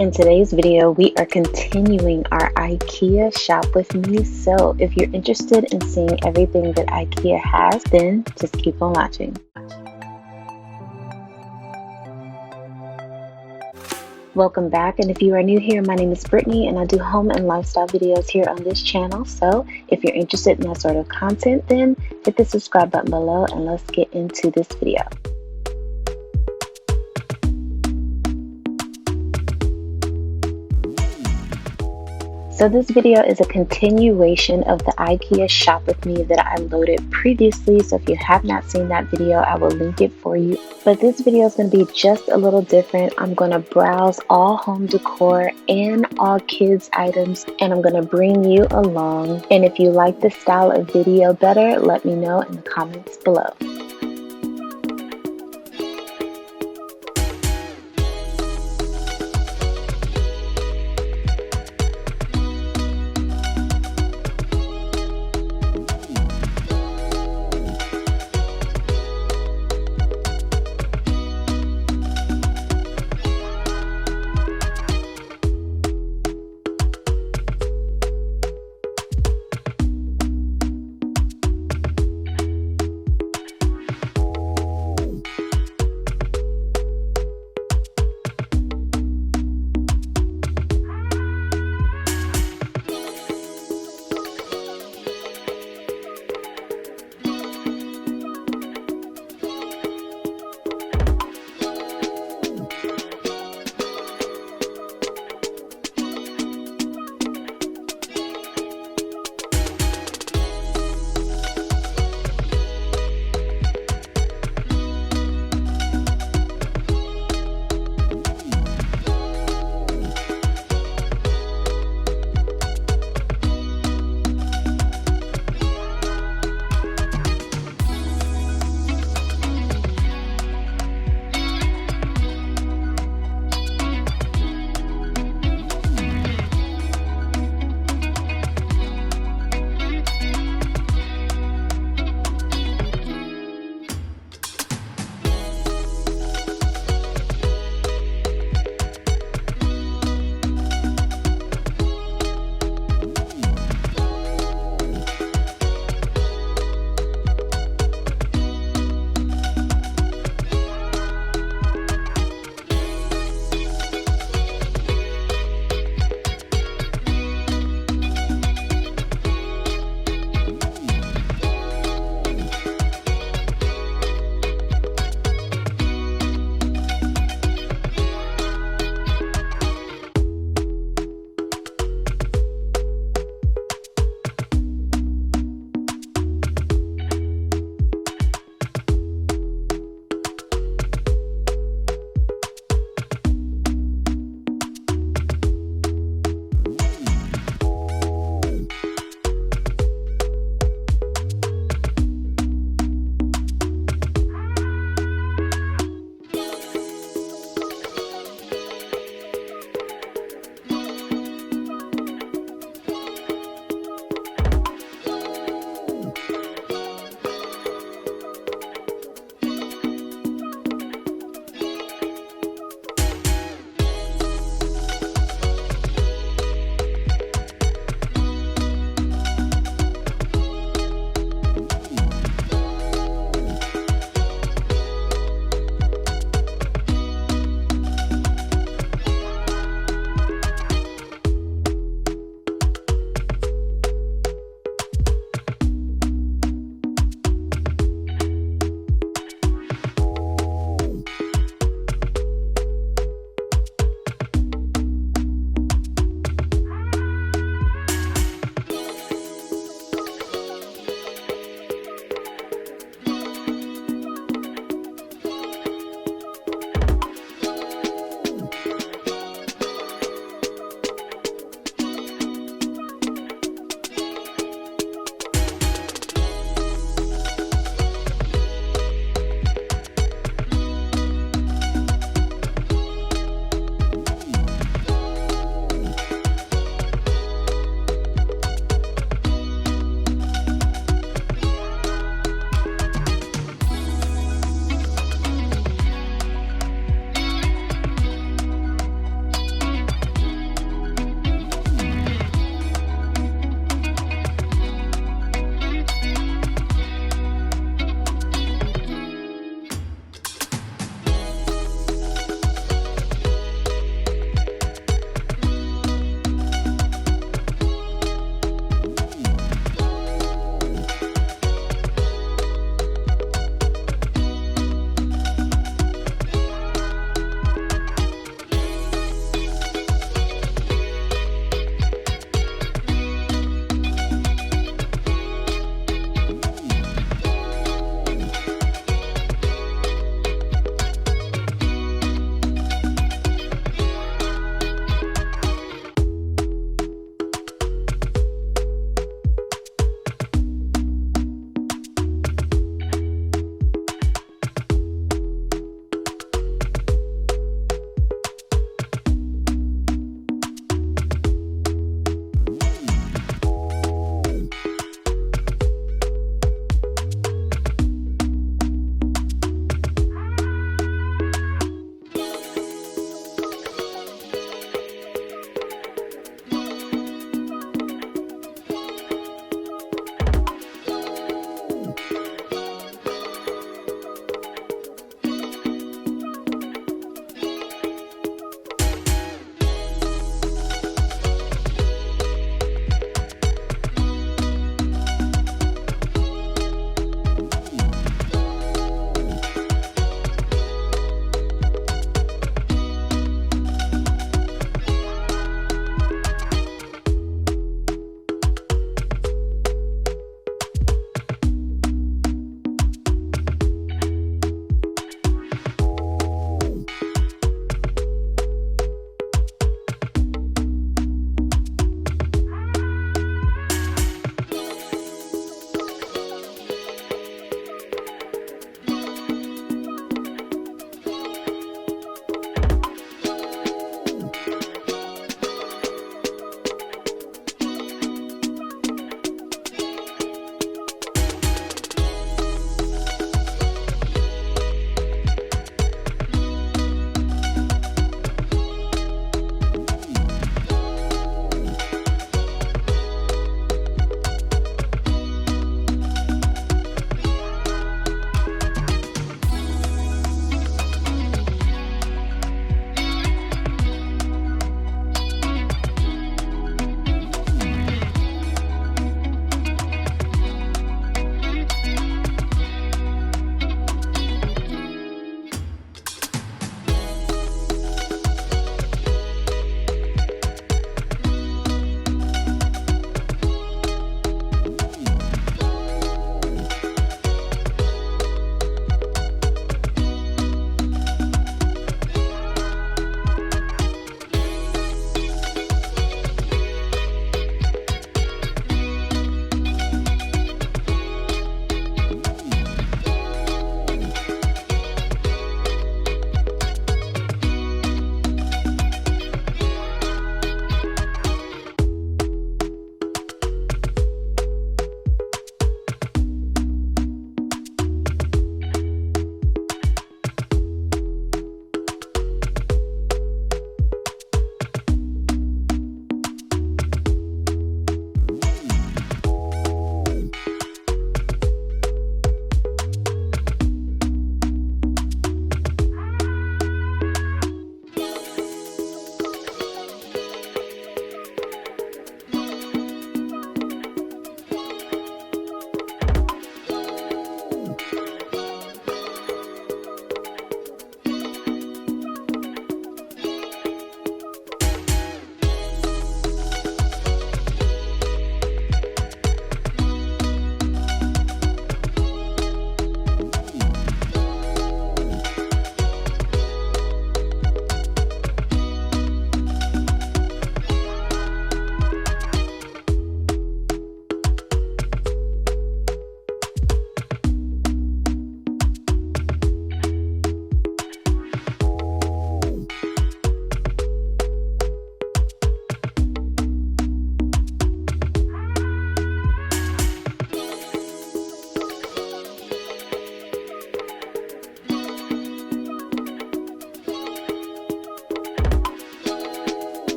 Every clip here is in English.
In today's video, we are continuing our IKEA shop with me. So if you're interested in seeing everything that IKEA has, then just keep on watching. Welcome back, and if you are new here, my name is Brittany and I do home and lifestyle videos here on this channel. So if you're interested in that sort of content, then hit the subscribe button below and let's get into this video. So this video is a continuation of the IKEA shop with me that I loaded previously. So if you have not seen that video, I will link it for you. But this video is going to be just a little different. I'm going to browse all home decor and all kids items, and I'm going to bring you along. And if you like this style of video better, let me know in the comments below.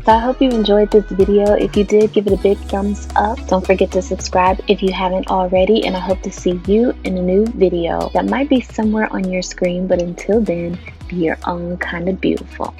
So I hope you enjoyed this video. If you did, give it a big thumbs up. Don't forget to subscribe if you haven't already, and I hope to see you in a new video that might be somewhere on your screen, but until then, be your own kind of beautiful.